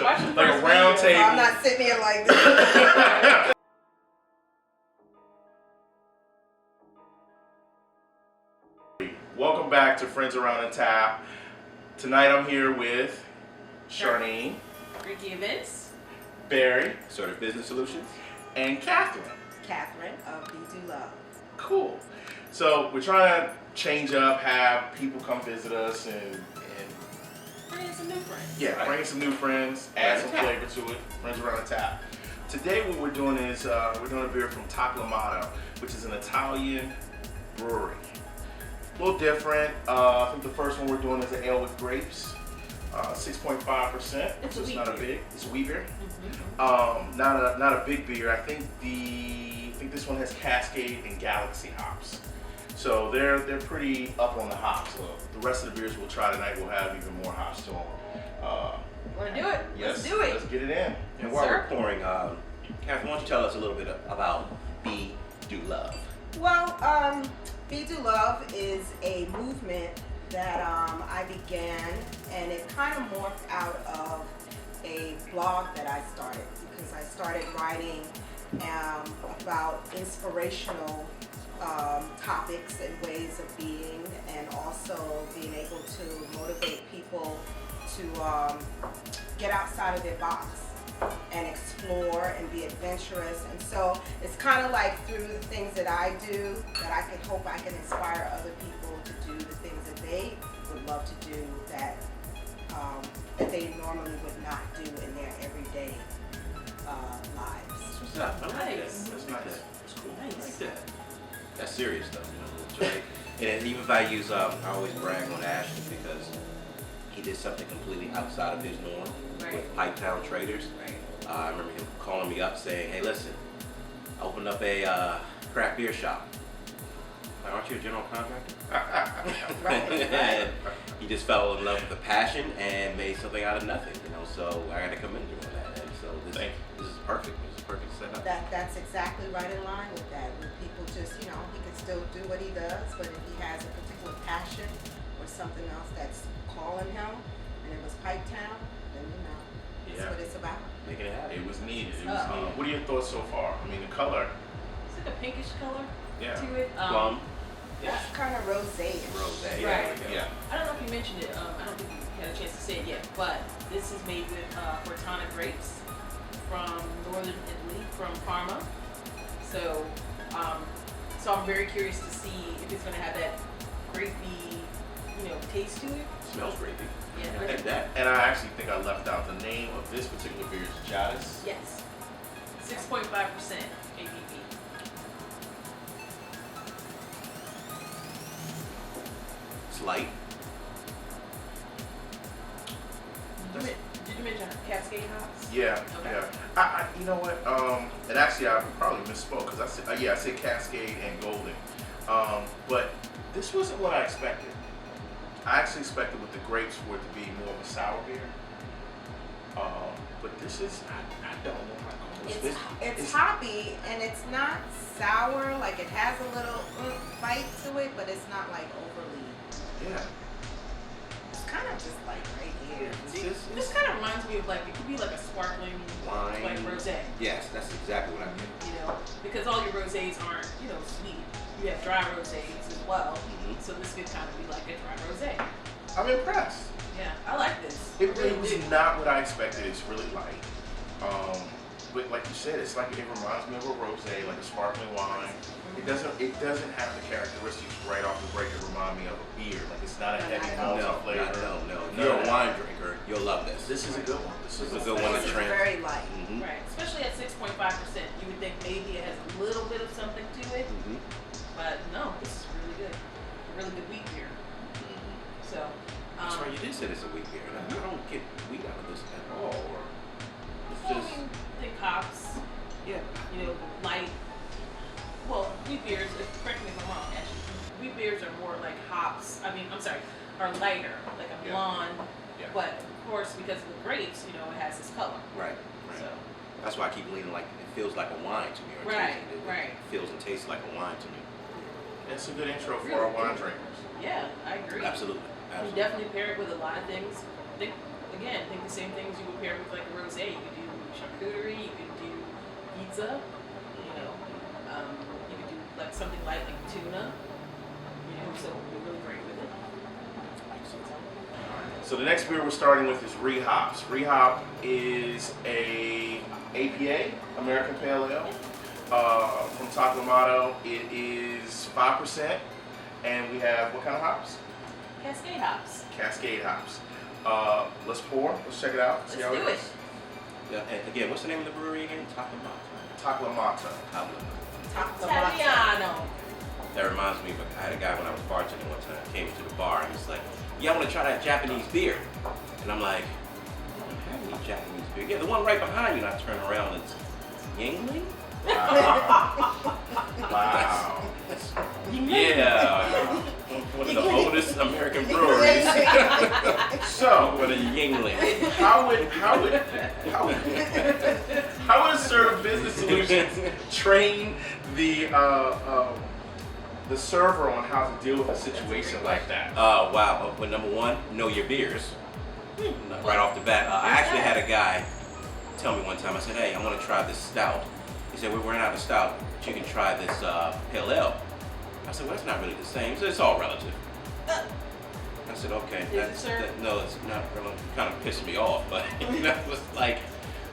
a round table. I'm not sitting here like this. Welcome back to Friends Around the Tap. Tonight I'm here with Charnene, Ricky Events, Barry, Sort of Business Solutions, and Kathryn. Kathryn of BeDoLove. Cool. So we're trying to change up, have people come visit us and bring in some new friends. yeah, Right. bring in some new friends, add some flavor to it. Friends Around the Tap. Today what we're doing is we're doing a beer from Toccalmatto, which is an Italian brewery. A little different. I think the first one we're doing is an ale with grapes, 6.5%. It's so a it's wheat not a beer. big. It's a wheat beer. Mm-hmm. Not a big beer. I think this one has Cascade and Galaxy hops. So they're pretty up on the hops. So the rest of the beers we'll try tonight will have even more hops to them. Want to do it? Yes, Let's do it. Let's get it in. and while Sir? we're pouring, Kathryn, why don't you tell us a little bit about BeDoLove? Well, BeDoLove is a movement that I began, and it kind of morphed out of a blog that I started because I started writing about inspirational topics and ways of being, and also being able to motivate people to get outside of their box and explore and be adventurous. And so it's kind of like through the things that I do that I can hope I can inspire other people to do the things that they would love to do that that they normally would not do in their everyday lives. That's what's up. I like Nice. that. That's nice. That's cool. I like that. That's serious stuff, you know. And even if I use, I always brag on Ashton because he did something completely outside of his norm with Pipetown Traders. Right. I remember him calling me up saying, "Hey, listen, I opened up a craft beer shop. Like, aren't you a general contractor?" And he just fell in love with the passion and made something out of nothing, you know. So I got to commend him on that. And so this is perfect. This is a perfect setup. That's exactly right in line with that. When people just, he can still do what he does, but if he has a particular passion or something else that's calling him, and it was Pipetown, then that's what it's about. Making it happen. It was needed. It was needed. What are your thoughts so far? I mean, the color. It's like a pinkish color Yeah. to it. Plum. It's kind of rosé. Rosé. Right. Yeah. I don't know if you mentioned it. I don't think you had a chance to say it yet, but this is made with Cortana grapes from northern Italy, from Parma. So, so I'm very curious to see if it's going to have that grapey, taste to it. Smells grapey. Yeah. I like that. And I actually think I left out the name of this particular beer is Jadis. Yes. 6.5% ABV. It's light. Did you mention Cascade hops? Yeah, Okay. yeah. I you know what? And actually, I probably misspoke because I said Cascade and Golden. But this wasn't what I expected. I actually expected with the grapes for it to be more of a sour beer. But this is, I don't know how to call this. It's hoppy, and it's not sour. Like, it has a little bite to it, but it's not like overly. Yeah. It's kind of just like right here. This kind of reminds me of it could be like a sparkling Wine. like rosé. Yes, that's exactly what I mean. Because all your rosés aren't, sweet. You have dry rosés as well. Mhm. So this could kind of be like a dry rosé. I'm impressed. Yeah, I like this. It really Really was do. not what I expected. It's really light. But like you said, it's like it reminds me of a rosé, like a sparkling wine. It doesn't have the characteristics right off the break that remind me of a beer. Like, it's not a heavy malty flavor. No. If you're a wine drinker, you'll love this. This is a good one. This is a good one to It's trend. very light. Mm-hmm. Right, especially at 6.5%. You would think maybe it has a little bit of something to it, Mm-hmm. but no, this is really good. A really good wheat beer. So, That's right. You did say it's a wheat beer. And I don't get wheat out of this at all. Or it's well, just I mean, think hops, yeah. light. Well, wheat beers, correct me if I'm wrong, actually. Wheat beers are more like hops. Are lighter, like a blonde. Yeah. But of course, because of the grapes, it has this color. Right. So, That's why I keep leaning like it feels like a wine to me. Or Right, tastes, right. It feels and tastes like a wine to me. It's a good intro for Really our wine good. drinkers. yeah, I agree. Absolutely. You definitely pair it with a lot of things. I think the again, think the same things you would pair with like a rosé. You could do charcuterie, you could do pizza, you know, you could do like something light like tuna, you know, so you're really great with it. So the next beer we're starting with is Rehops. Rehop is a APA, American Pale Ale, from Toccalmatto. It is 5%, and we have what kind of hops? Cascade hops. Cascade hops. Let's pour. Let's check it out. Let's do it. Yeah, and again, what's the name of the brewery again? Toccalmatto. Italiano. That reminds me of I had a guy when I was bartending one time, came into the bar and he's like, yeah, I want to try that Japanese beer. And I'm like, I don't have any Japanese beer. Yeah, the one right behind you. And I turn around and it's Yingling? Wow. Yeah. One of the oldest American breweries. So, What a Yingling. how would Assertive Business Solutions train the server on how to deal with a situation like that? Wow. Well, number one, know your beers. Right off the bat. I actually had a guy tell me one time, I said, hey, I want to try this stout. He said, we're running out of stout, but you can try this pale ale. I said, well, that's not really the same. He said, it's all relative. I said, okay. No, it's not really, kind of pissed me off, but that was like,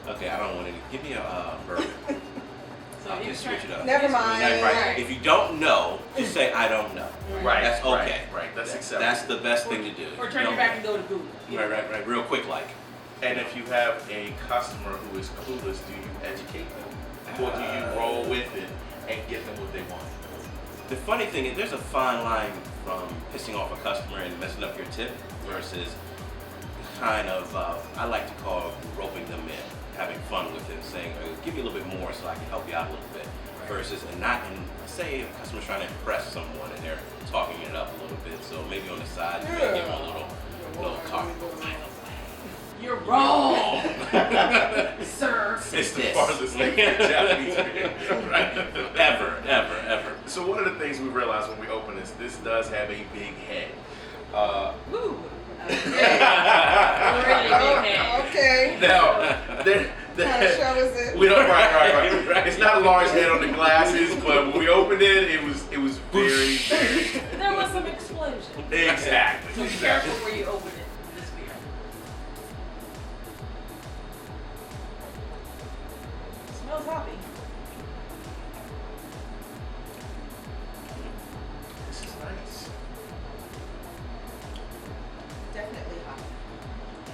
okay, I don't want any. Give me a bourbon. So I'll just switch it up. Never mind. Right. If you don't know, just say, I don't know. Right. That's okay. Right. That's acceptable. That's the best thing to do. Or turn your back and go to Google. Right. Real quick, like. And if you have a customer who is clueless, do you educate them? Or do you roll with it and get them what they want? The funny thing is, there's a fine line from pissing off a customer and messing up your tip versus kind of, I like to call roping them in, having fun with them, saying, give me a little bit more so I can help you out a little bit. Versus, and say a customer's trying to impress someone and they're talking it up a little bit, so maybe on the side, you may give them a little comment. You're wrong, sir. It's the farthest thing from Japanese beer. Right? Ever. So one of the things we realized when we opened this does have a big head. Woo. Really big head. Okay. Now, What kind of show is it? we don't right. It's not a large head on the glasses, but when we opened it, it was very. There was some explosion. Exactly. So be careful where you open it. This beer. Smells hoppy. This is nice. Definitely hot.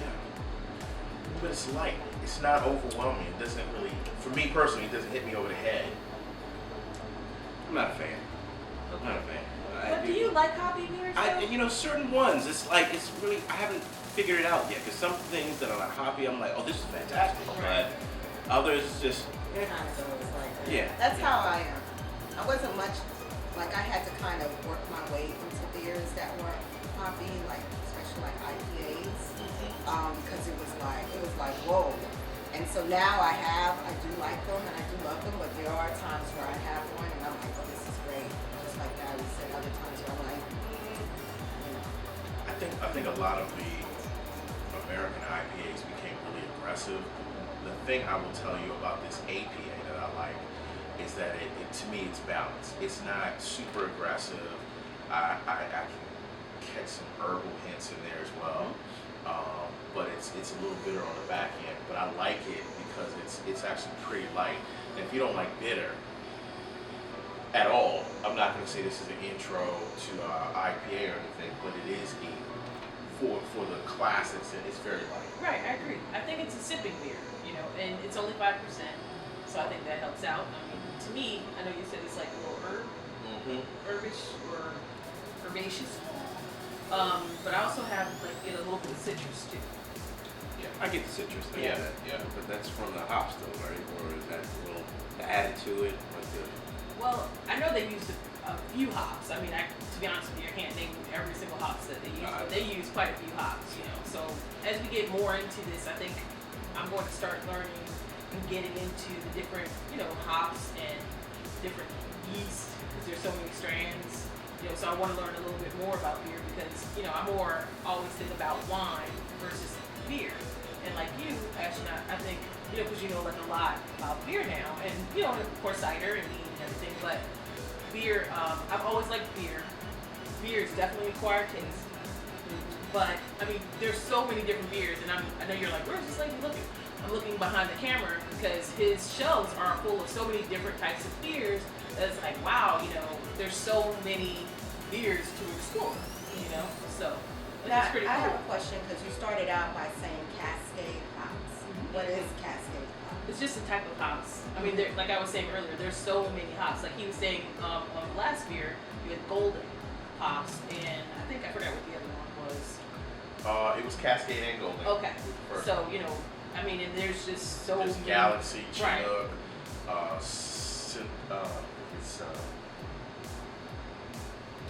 Yeah. But it's light. It's not overwhelming. It doesn't really, for me personally, it doesn't hit me over the head. I'm not a fan. But do you like hoppy beers? Certain ones, it's really, I haven't figured it out yet. Because some things that are like hoppy, I'm like, oh, this is fantastic. Right. But others, just, Kind of goes like that. yeah. That's how I am. I wasn't much, like I had to kind of work my way into beers that weren't hoppy, like especially like IPAs, because it was like whoa. And so now I do like them and I do love them, but there are times where I have one and I'm like, oh, this is great. Just like that, we said other times where I'm like, I think a lot of the American IPAs became really aggressive. The thing I will tell you about this APA that I like is that it to me it's balanced. It's not super aggressive. I can catch some herbal hints in there as well. But it's a little bitter on the back end. But I like it because it's actually pretty light. And if you don't like bitter at all, I'm not going to say this is an intro to IPA or anything, but it is for the classics. It's very light. Right, I agree. I think it's a sipping beer, and it's only 5%, so I think that helps out. I mean, to me, I know you said it's like a little herbish or herbaceous, but I also get a little bit of citrus too. Yeah, I get the citrus thing. Yeah. But that's from the hops though, right? Or is that added to it? Well, I know they used a few hops. I mean, to be honest with you, I can't name every single hops that they use, but they use quite a few hops, So as we get more into this, I think I'm going to start learning and getting into the different, hops and different yeast, because there's so many strands. So I want to learn a little bit more about beer because, I more always think about wine versus beer. And like you, actually, I think, because you know like a lot about beer now, and of course cider and mead and everything, but beer, I've always liked beer. Beer is definitely an acquired taste. But I mean, there's so many different beers, and I know you're like, where's this lady looking? I'm looking behind the camera because his shelves are full of so many different types of beers that it's like, wow, there's so many beers to explore, So Now, it's pretty I cool. have a question because you started out by saying Cascade hops. What is Cascade hops? It's just a type of hops. I mean, like I was saying earlier, there's so many hops. Like he was saying on the last beer, you had golden hops, and I think I forgot what the other one was. It was Cascade and Golden. Okay, First. so I mean, and there's just so There's many. Galaxy, Right. Chinook,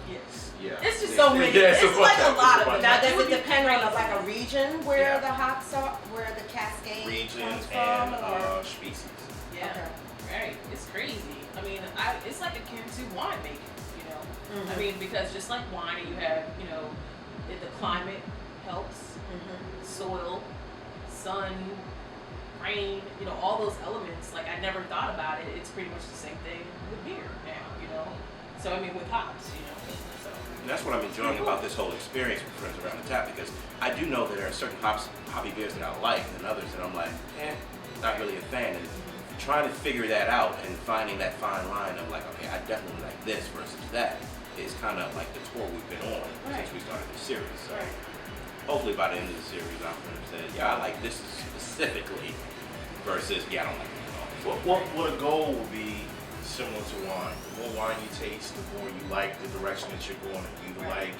Yes. yeah. It's just so many. Yeah, it's a bunch like a of- lot it's of a them. bunch Now, of does would it be depend on crazy. like a region where Yeah. the hops are, where the Cascade regions comes from? and species. Yeah. Okay. Right. It's crazy. I mean, it's like akin to winemaking. I Mhm. mean, because just like wine, you have the climate helps, soil, sun, rain, all those elements. Like I never thought about it. It's pretty much the same thing with beer now. So I mean, with hops, So. And that's what I'm enjoying about this whole experience with Friends Around the Tap, because I do know that there are certain hobby beers that I like and others that I'm like, not really a fan. And trying to figure that out and finding that fine line of like, okay, I definitely like this versus that is kind of like the tour we've been on since we started the series. So hopefully by the end of the series, I'm going to say, yeah, I like this specifically versus, I don't like it at all. What a goal will be similar to wine. The more wine you taste, the more you like the direction that you're going. You like,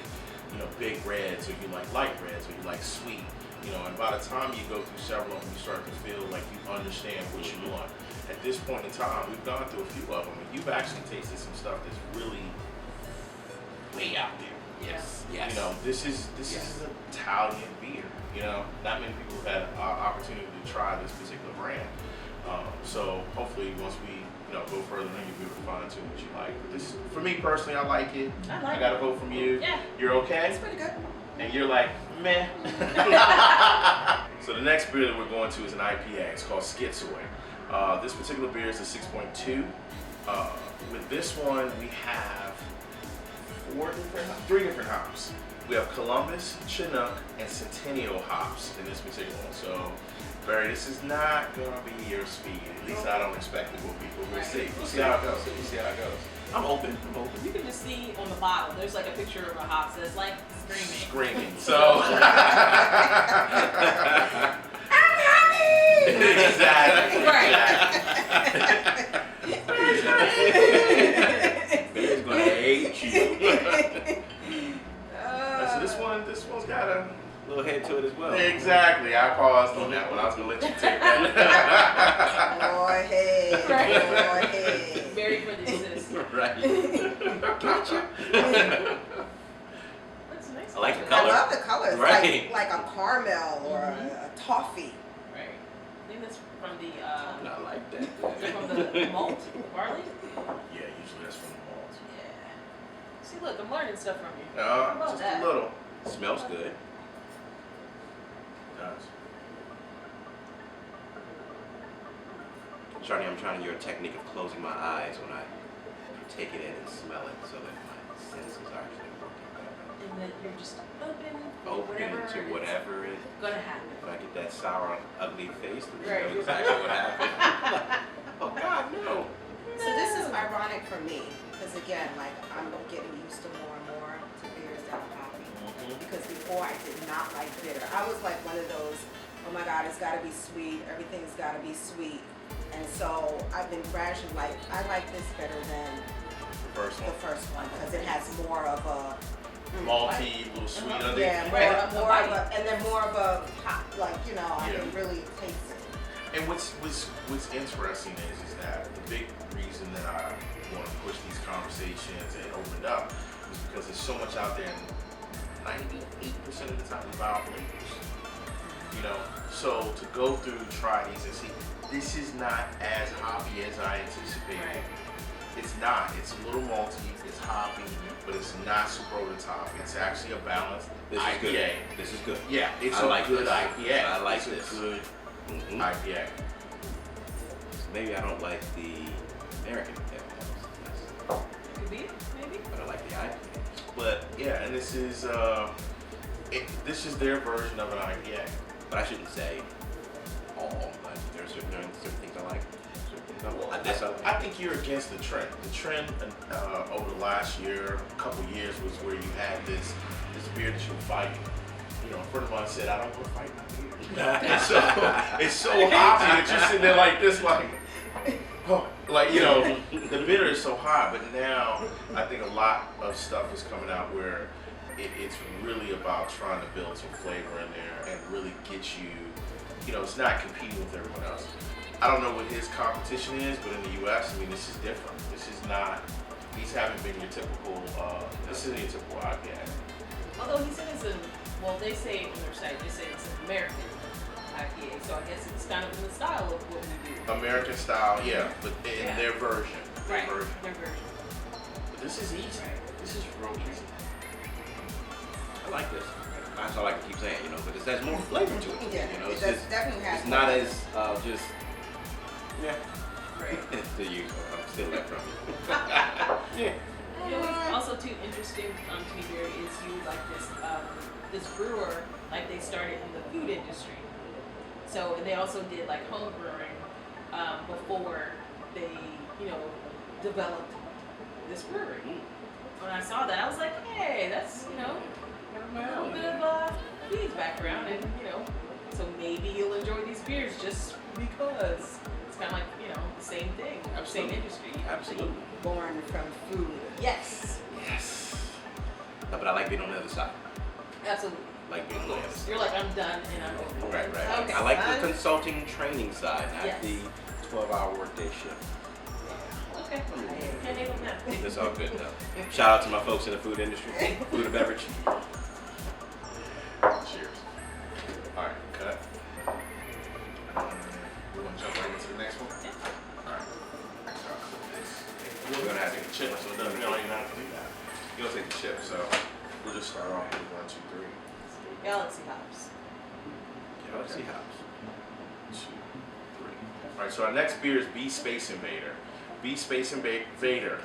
big reds, or you like light reds, or you like sweet. And by the time you go through several of them, you start to feel like you understand what you want. At this point in time, we've gone through a few of them, and you've actually tasted some stuff that's really way out there. Yes. This is an Italian beer. Not many people have had an opportunity to try this particular brand. So hopefully, once we go further, then you'll be able to fine tune what you like. But this, for me personally, I like it. I got a vote from you. Yeah. You're okay? It's pretty good. And you're like, meh. So the next beer that we're going to is an IPA. It's called Skizoid. This particular beer is a 6.2. With this one, we have three different hops. We have Columbus, Chinook, and Centennial hops in this particular one. So, Barry, this is not going to be your speed. At least I don't expect it will be, but we'll see. We'll see how it goes. I'm open. You can just see on the bottle, there's like a picture of a hops that's like screaming. So. Exactly. He's gonna hate you. So this one's got a Little head to it as well. exactly. I paused on that one. I was gonna let you take that. Go ahead. Go ahead. Very for the sis. Right. Gotcha. That's nice. I like the I color. love the colors. Right. Like a caramel or a toffee. Right. I think that's from the I like that. is it from the malt barley. Yeah, usually that's from the malls. Yeah. See, look, I'm learning stuff from you. How about Just that? a little. Smells good. It does. Shani, I'm trying your technique of closing my eyes when I take it in and smell it so that my senses are actually working. And then you're just open To whatever it gonna happen. If I get that sour, ugly face, then you Right. know exactly what happened. Oh God, no. So this is ironic for me because again, like I'm getting used to more and more to beers that are hoppy. Because before I did not like bitter. I was like one of those, oh my God, it's gotta be sweet. Everything's gotta be sweet. And so I've been gradually like, I like this better than The first the one. first one because it has more of a Malty, little sweet under yeah, it. more of a, and then more of a hot, like I Yeah. can really taste it. And what's interesting is that the big reason that I want to push these conversations and open it up is because there's so much out there, and 98% of the time we buy flavors. So to go through, try these and see, this is not as hoppy as I anticipated. It's not. It's a little malty. It's hoppy, but it's not super over the top. It's actually a balanced This is IPA. good. This is good. Yeah, it's I a like good this. IPA. I like it's this. a good Mhm. IPA. Maybe I don't like the American pale ales, Could be, maybe. but I like the IPA. But yeah, and this is their version of an IPA. But I shouldn't say all, but there are certain things I like. Certain things I don't like. This I like. I think you're against the trend. The trend over the last year, couple years, was where you had this beer that you were fighting. You know, a friend of mine said, "I don't want to fight my beer." it's so hoppy that you're sitting there like this, like, oh, like you know, the bitter is so hot. But now, I think a lot of stuff is coming out where it's really about trying to build some flavor in there and really get you. You know, it's not competing with everyone else. I don't know what his competition is, but in the U.S., I mean, this is different. This is not. These haven't been your typical. This isn't your typical IPA. Although he said it's a, well, they say on their site, they say it's an American IPA, so I guess it's kind of in the style of what we do. American style, yeah, but in their version. Their Right, version. their version. But this is easy. This is real easy. I like this. That's all I can keep saying, you know, but it has more flavor to it. Yeah, You know, it it's does just, definitely have. it's not as just, yeah, Right. to you. I'm still that from you. Yeah. You know what's also too interesting to me, Barry, is you like this brewer, like they started in the food industry. So, and they also did like home brewing before they, you know, developed this brewery. When I saw that, I was like, hey, that's, you know, a little bit of Bede's background, and you know, so maybe you'll enjoy these beers just because it's kind of like, you know, the same thing, Absolutely. same industry. Absolutely. Born from food. Yes, Yes. No, but I like being on the other side. absolutely. Like being on the other side. You're like, I'm done and I'm over. Right, right. Okay. I like the consulting training side, not Yes. the 12-hour workday shift. Okay. Can't name them now. That's all good though. Shout out to my folks in the food industry, food and beverage. Cheers. All right, cut. We want to jump right into the next one? All right. So I'll clip this. We're going to have to take a chip, so it doesn't, we don't even have to do that. You'll take a chip, so we'll just start off with 1, 2, 3. Galaxy hops. Yeah, let's see hops. 2, 3. All right, so our next beer is B Space Invader. B Space Invader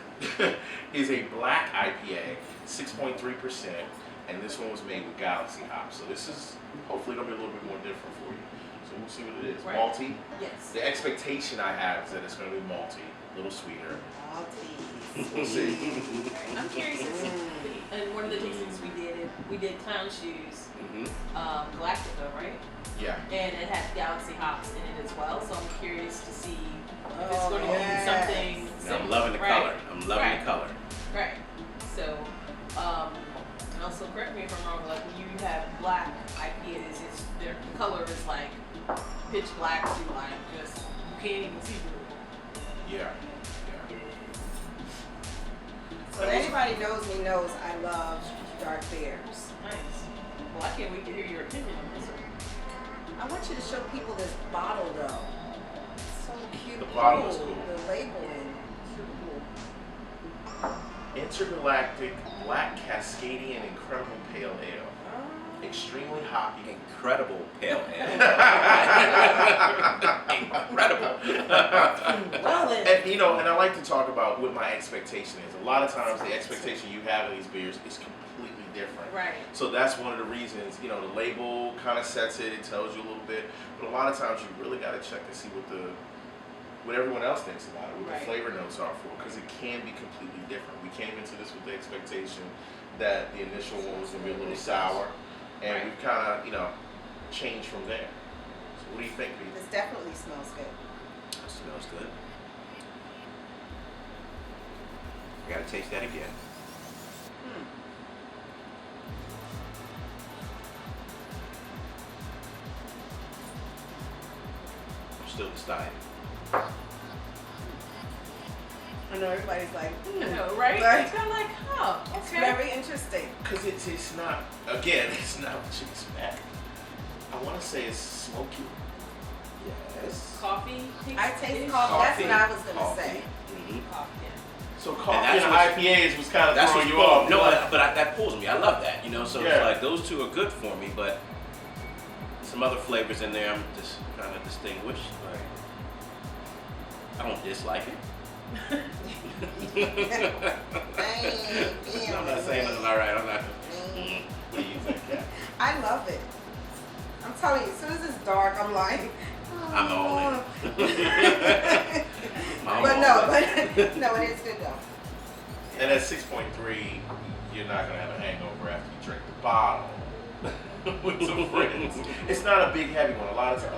is a black IPA, 6.3%, and this one was made with Galaxy hops. So this is hopefully going to be a little bit more different for you. So we'll see what it is. Right. Malty. Yes. The expectation I have is that it's going to be malty, a little sweeter. Maltese. We'll see. I'm curious to see. And one of the tastings we did clown shoes, Galactica, right? Yeah. And it had Galaxy hops in it as well. So I'm curious to see if it's Oh, going to yes. be something. Now, I'm loving the color. I'm loving the color. Right. So, and also correct me if I'm wrong. Like when you have black IPAs, it's their color is like pitch black to like just you can't even see through. Yeah. So if anybody knows me knows I love dark beers. Nice. Well, I can't wait to hear your opinion on this one. I want you to show people this bottle though. It's so cute. The bottle is cool. The labeling. Super cool. Intergalactic Black Cascadian Incredible Pale Ale. Oh. Extremely hoppy. Incredible pale ale. Incredible. Well then. And you know, and I like to talk about what my expectation is. A lot of times the expectation you have of these beers is completely different. Right. So that's one of the reasons, you know, the label kind of sets it, it tells you a little bit, but a lot of times you really got to check to see what everyone else thinks about it, what Right. the flavor notes are for, because it can be completely different. We came into this with the expectation that the initial one was going to be a little sour, and Right. we've kind of, you know, changed from there. So what do you think, Pete? This definitely smells good. Smells good. Gotta taste that again. I'm still deciding. I know everybody's like, I know, right? Right. It's kind of like, huh, It's okay. very interesting. Because it's not, again, it's not what you expect. I want to say it's smoky. Yes. Coffee. I taste taste coffee. That's Coffee. what I was gonna Coffee. say. Mm-hmm. Coffee. Yeah. So coffee and IPAs was kind of throwing you off. No, but that pulls me. I love that, you know. So it's like those two are good for me, but some other flavors in there I'm just trying to distinguish. Like, I don't dislike it. I'm not saying it's all right. I'm not. What do you think, Kat? I love it. I'm telling you, as soon as it's dark, I'm like, I'm all in. But no, it is good though. And at 6.3, you're not gonna have a hangover after you drink the bottle with some friends. It's not a big heavy one. A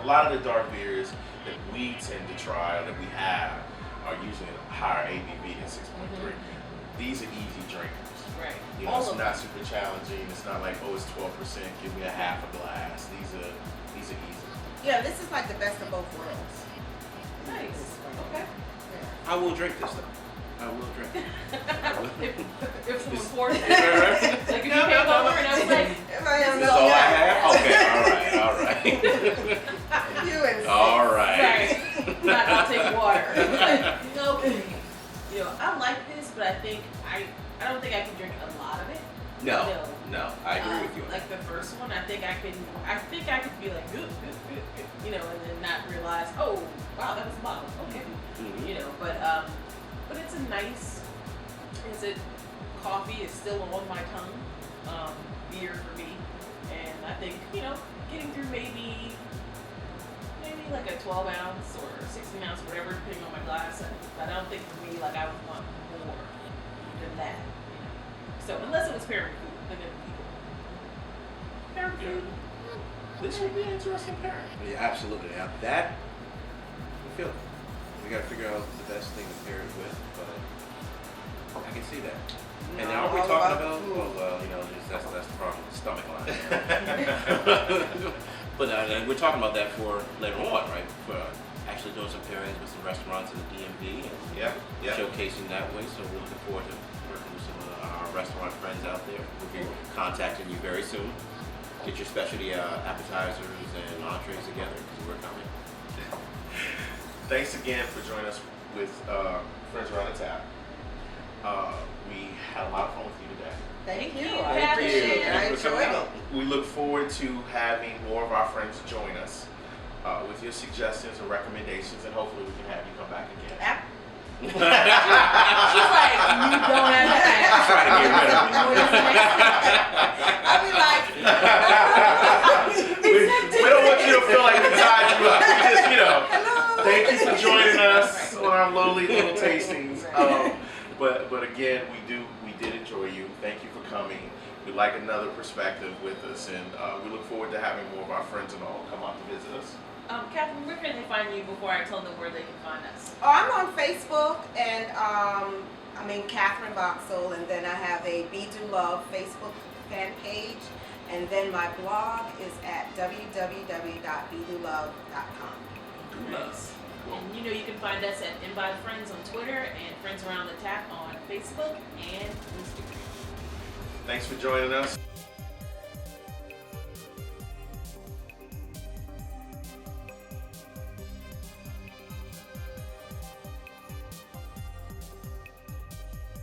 lot of the dark beers that we tend to try or that we have are usually a higher ABV than 6.3. These are easy drinkers. Right. You know, it's not super challenging. It's not like, oh, it's 12%. Give me a half a glass. These are easy. Yeah, this is like the best of both worlds. Nice. Okay. I will drink this though. I will drink it. If someone pours it. Like if you came over and I was like, This is all I have? Okay, all right. You insist. All right. Right. I'll take water. Okay. You know, I like this, but I don't think I can drink a lot of it. No, I agree with you. Like the first one, I think I could be like, good, you know, and then not realize, oh, wow, that was a bottle. Okay. Mm-hmm. You know, but it's a nice, coffee is still on my tongue, beer for me, and I think, you know, getting through maybe like a 12 ounce or 16 ounce, whatever, depending on my glass, but I don't think for me, like I would want more than that, you know. So unless it was paired with food, then people. Paired with food. This would be an interesting pairing. Yeah, absolutely. Now that we gotta figure out the best thing to pair it with, but I can see that. And now we're talking about well, you know, that's the problem with the stomach line. But we're talking about that for later on, right? For actually doing some pairings with some restaurants in the DMV and showcasing that way. So we're looking forward to working with some of our restaurant friends out there. We'll be contacting you very soon. Get your specialty appetizers and entrees together because we're coming. Thanks again for joining us with Friends Around the Tap. We had a lot of fun with you today. Thank you. you. I appreciate it. I enjoyed it. We look forward to having more of our friends join us with your suggestions and recommendations, and hopefully we can have you come back again. She's like, you don't have that. Try to get rid of I'll be like, we don't want you to feel like we tied you up. We just, you know, thank you for joining us on our lowly little tastings. But again, we did enjoy you. Thank you for coming. We like another perspective with us, and we look forward to having more of our friends and all come out to visit us. Kathryn, where can they find you before I tell them where they can find us? I'm on Facebook, and Kathryn Boxall, and then I have a BeDoLove Facebook fan page, and then my blog is at www.bedolove.com. Nice. And you know you can find us at Invader Friends on Twitter and Friends Around the Tap on Facebook and Instagram. Thanks for joining us.